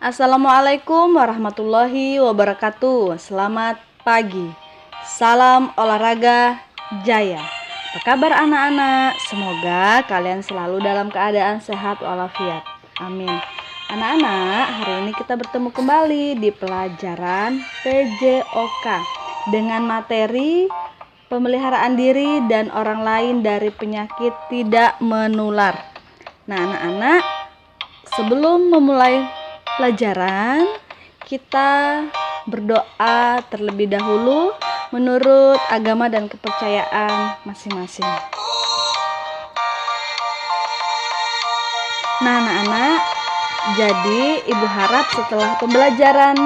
Assalamualaikum warahmatullahi wabarakatuh. Selamat pagi. Salam olahraga jaya. Apa kabar anak-anak? Semoga kalian selalu dalam keadaan sehat walafiat. Amin. Anak-anak, hari ini kita bertemu kembali di pelajaran PJOK dengan materi pemeliharaan diri dan orang lain dari penyakit tidak menular. Nah, anak-anak, sebelum memulai pelajaran, kita berdoa terlebih dahulu menurut agama dan kepercayaan masing-masing. Nah, anak-anak, jadi Ibu harap setelah pembelajaran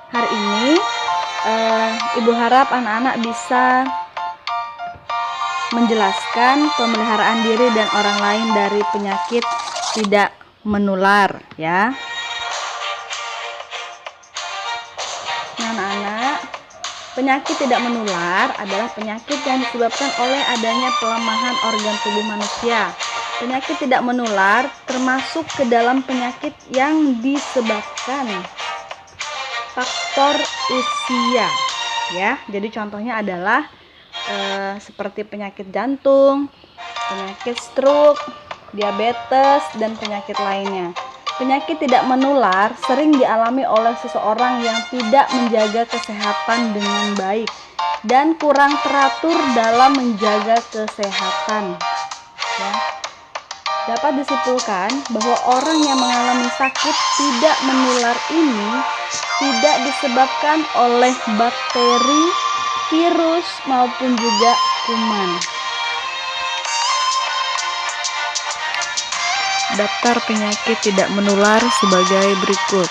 hari ini, Ibu harap anak-anak bisa menjelaskan pemeliharaan diri dan orang lain dari penyakit tidak menular, ya. Nah, anak-anak, penyakit tidak menular adalah penyakit yang disebabkan oleh adanya pelemahan organ tubuh manusia. Penyakit tidak menular termasuk ke dalam penyakit yang disebabkan faktor usia, ya. Jadi contohnya adalah seperti penyakit jantung, penyakit stroke, diabetes, dan penyakit lainnya. Penyakit tidak menular sering dialami oleh seseorang yang tidak menjaga kesehatan dengan baik dan kurang teratur dalam menjaga kesehatan. Ya. Dapat disimpulkan bahwa orang yang mengalami sakit tidak menular ini tidak disebabkan oleh bakteri, virus, maupun juga kuman. Daftar penyakit tidak menular sebagai berikut.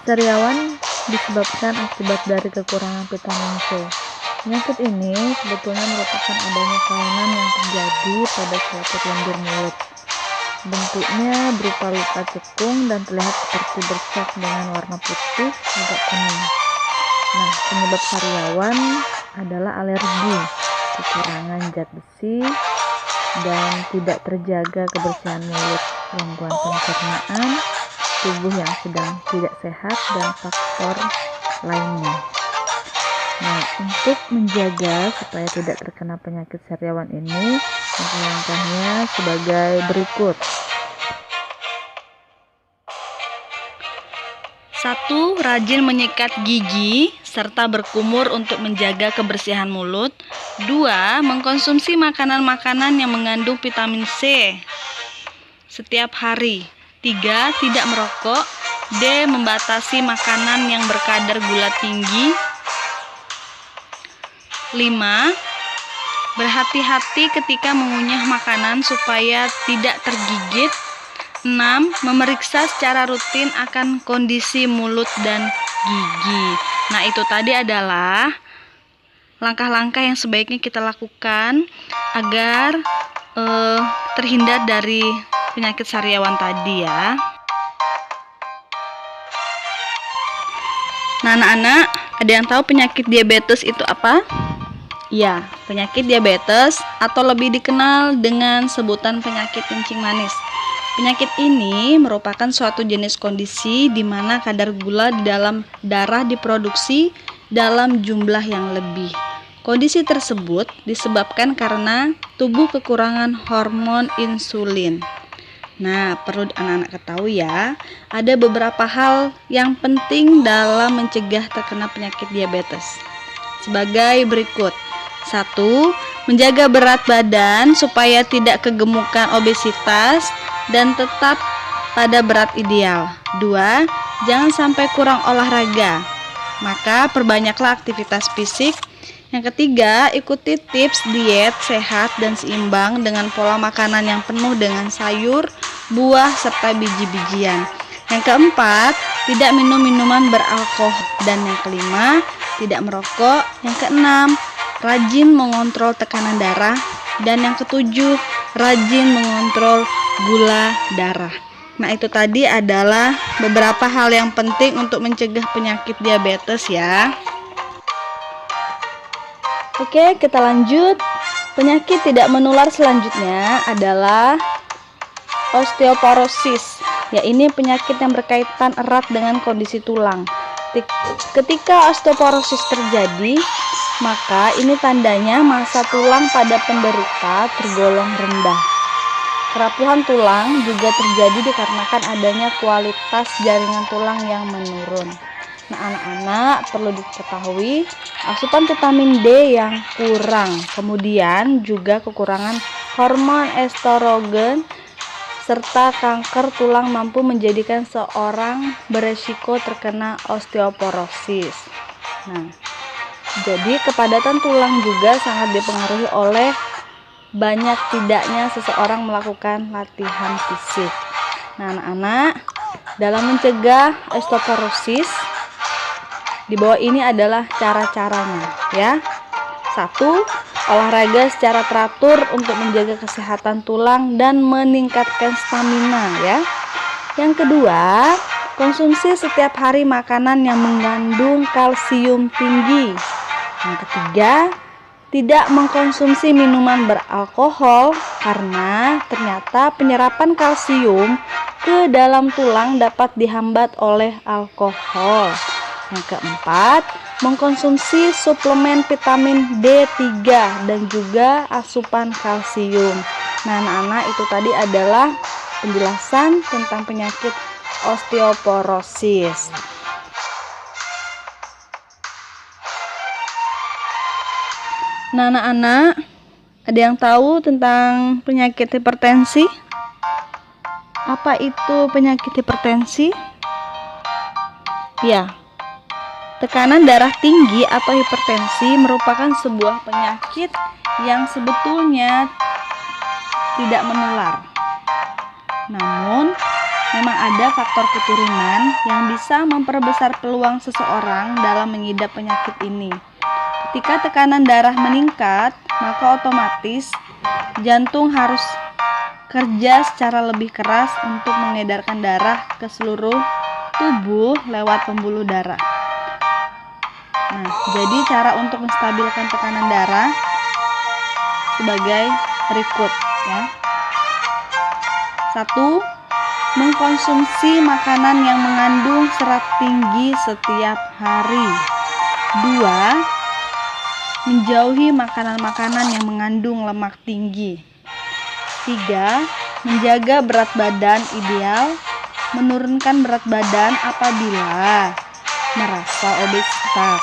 Sariawan disebabkan akibat dari kekurangan vitamin C. Penyakit ini sebetulnya merupakan adanya kelainan yang terjadi pada suatu lendir mulut. Bentuknya berupa luka cekung dan terlihat seperti bercak dengan warna putih agak kuning. Nah, penyebab sariawan adalah alergi, kekurangan zat besi, dan tidak terjaga kebersihan mulut, gangguan pencernaan, tubuh yang sedang tidak sehat, dan faktor lainnya. Nah, untuk menjaga supaya tidak terkena penyakit sariawan ini, langkah-langkahnya sebagai berikut. 1. Rajin menyikat gigi serta berkumur untuk menjaga kebersihan mulut. 2. Mengkonsumsi makanan-makanan yang mengandung vitamin C setiap hari. 3. Tidak merokok. D. Membatasi makanan yang berkadar gula tinggi. 5. Berhati-hati ketika mengunyah makanan supaya tidak tergigit. 6. Memeriksa secara rutin akan kondisi mulut dan gigi. Nah, itu tadi adalah langkah-langkah yang sebaiknya kita lakukan agar terhindar dari penyakit sariawan tadi, ya. Nah, anak-anak, ada yang tahu penyakit diabetes itu apa? Ya, penyakit diabetes atau lebih dikenal dengan sebutan penyakit kencing manis. Penyakit ini merupakan suatu jenis kondisi di mana kadar gula di dalam darah diproduksi dalam jumlah yang lebih. Kondisi tersebut disebabkan karena tubuh kekurangan hormon insulin. Nah, perlu anak-anak ketahui ya, ada beberapa hal yang penting dalam mencegah terkena penyakit diabetes. Sebagai berikut. 1. Menjaga berat badan supaya tidak kegemukan obesitas dan tetap pada berat ideal. 2. Jangan sampai kurang olahraga, maka perbanyaklah aktivitas fisik. Yang ketiga, ikuti tips diet sehat dan seimbang dengan pola makanan yang penuh dengan sayur, buah, serta biji-bijian. Yang keempat, tidak minum minuman beralkohol. Dan yang kelima, tidak merokok. Yang keenam, rajin mengontrol tekanan darah. Dan yang ketujuh, rajin mengontrol gula darah. Nah, itu tadi adalah beberapa hal yang penting untuk mencegah penyakit diabetes, ya. Oke, kita lanjut. Penyakit tidak menular selanjutnya adalah osteoporosis. Ya, ini penyakit yang berkaitan erat dengan kondisi tulang. Ketika osteoporosis terjadi, maka ini tandanya massa tulang pada penderita tergolong rendah. Kerapuhan tulang juga terjadi dikarenakan adanya kualitas jaringan tulang yang menurun. Nah, anak-anak perlu diketahui asupan vitamin D yang kurang, kemudian juga kekurangan hormon estrogen serta kanker tulang mampu menjadikan seorang beresiko terkena osteoporosis. Nah, jadi kepadatan tulang juga sangat dipengaruhi oleh banyak tidaknya seseorang melakukan latihan fisik. Nah, anak-anak, dalam mencegah osteoporosis, di bawah ini adalah cara-caranya ya. 1. Olahraga secara teratur untuk menjaga kesehatan tulang dan meningkatkan stamina ya. Yang kedua, konsumsi setiap hari makanan yang mengandung kalsium tinggi. Yang ketiga, tidak mengkonsumsi minuman beralkohol karena ternyata penyerapan kalsium ke dalam tulang dapat dihambat oleh alkohol. Yang keempat, mengkonsumsi suplemen vitamin D3 dan juga asupan kalsium. Nah, anak-anak, itu tadi adalah penjelasan tentang penyakit osteoporosis. Nah, anak-anak, ada yang tahu tentang penyakit hipertensi? Apa itu penyakit hipertensi? Ya, tekanan darah tinggi atau hipertensi merupakan sebuah penyakit yang sebetulnya tidak menular. Namun, memang ada faktor keturunan yang bisa memperbesar peluang seseorang dalam mengidap penyakit ini. Ketika tekanan darah meningkat, maka otomatis jantung harus kerja secara lebih keras untuk mengedarkan darah ke seluruh tubuh lewat pembuluh darah. Nah, jadi cara untuk menstabilkan tekanan darah sebagai berikut ya. 1. Mengkonsumsi makanan yang mengandung serat tinggi setiap hari. 2. Menjauhi makanan-makanan yang mengandung lemak tinggi. 3. Menjaga berat badan ideal. Menurunkan berat badan apabila merasa obesitas.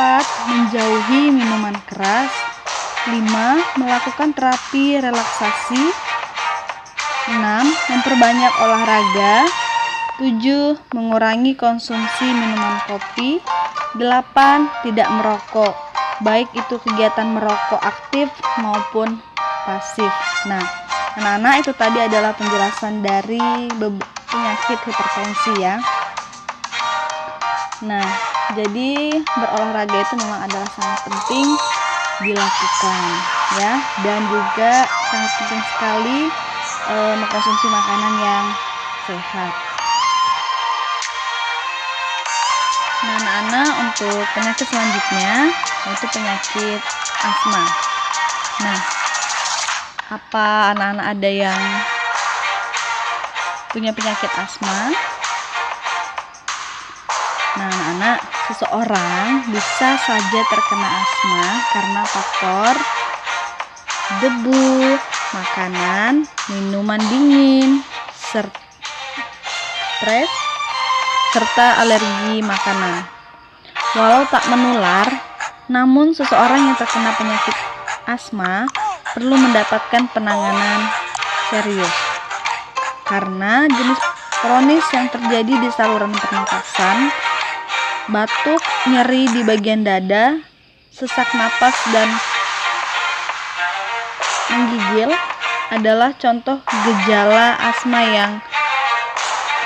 4. Menjauhi minuman keras. 5. Melakukan terapi relaksasi. 6. Memperbanyak olahraga. 7. Mengurangi konsumsi minuman kopi. 8. Tidak merokok, baik itu kegiatan merokok aktif maupun pasif. Nah, anak-anak, itu tadi adalah penjelasan dari penyakit hipertensi ya. Nah, jadi berolahraga itu memang adalah sangat penting dilakukan ya, dan juga sangat penting sekali mengkonsumsi makanan yang sehat. Nah, anak-anak, untuk penyakit selanjutnya yaitu penyakit asma. Nah, apa anak-anak ada yang punya penyakit asma? Nah, anak-anak, seseorang bisa saja terkena asma karena faktor debu, makanan, minuman dingin, stres, serta alergi makanan. Walau tak menular, namun seseorang yang terkena penyakit asma perlu mendapatkan penanganan serius karena jenis kronis yang terjadi di saluran pernapasan, batuk, nyeri di bagian dada, sesak napas, dan menggigil adalah contoh gejala asma yang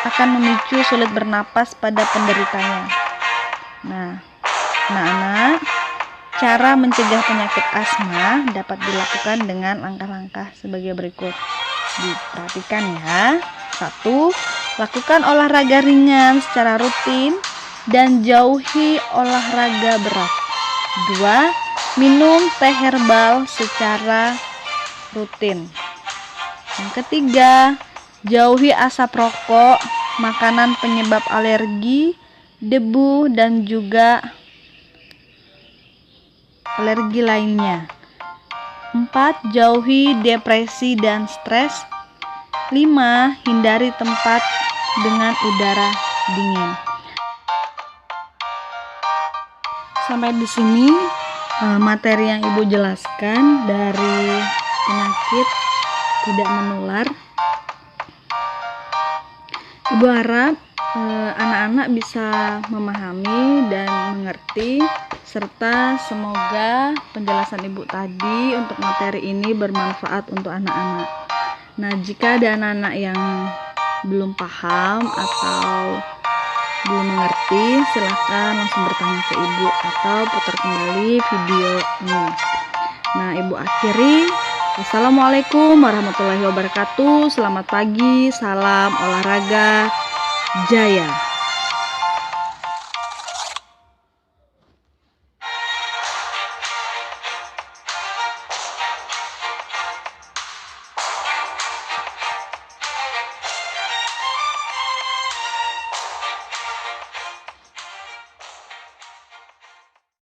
akan memicu sulit bernapas pada penderitanya. Nah, anak-anak, cara mencegah penyakit asma dapat dilakukan dengan langkah-langkah sebagai berikut. Diperhatikan ya. 1. Lakukan olahraga ringan secara rutin dan jauhi olahraga berat. 2. Minum teh herbal secara rutin. Yang ketiga, jauhi asap rokok, makanan penyebab alergi, debu, dan juga alergi lainnya. 4. Jauhi depresi dan stres. 5. Hindari tempat dengan udara dingin. Sampai di sini materi yang Ibu jelaskan dari penyakit tidak menular. Ibu harap anak-anak bisa memahami dan mengerti, serta semoga penjelasan Ibu tadi untuk materi ini bermanfaat untuk anak-anak. Nah, jika ada anak-anak yang belum paham atau belum mengerti, silahkan langsung bertanya ke Ibu atau putar kembali video ini. Nah, Ibu akhiri. Wassalamualaikum warahmatullahi wabarakatuh. Selamat pagi, salam olahraga jaya.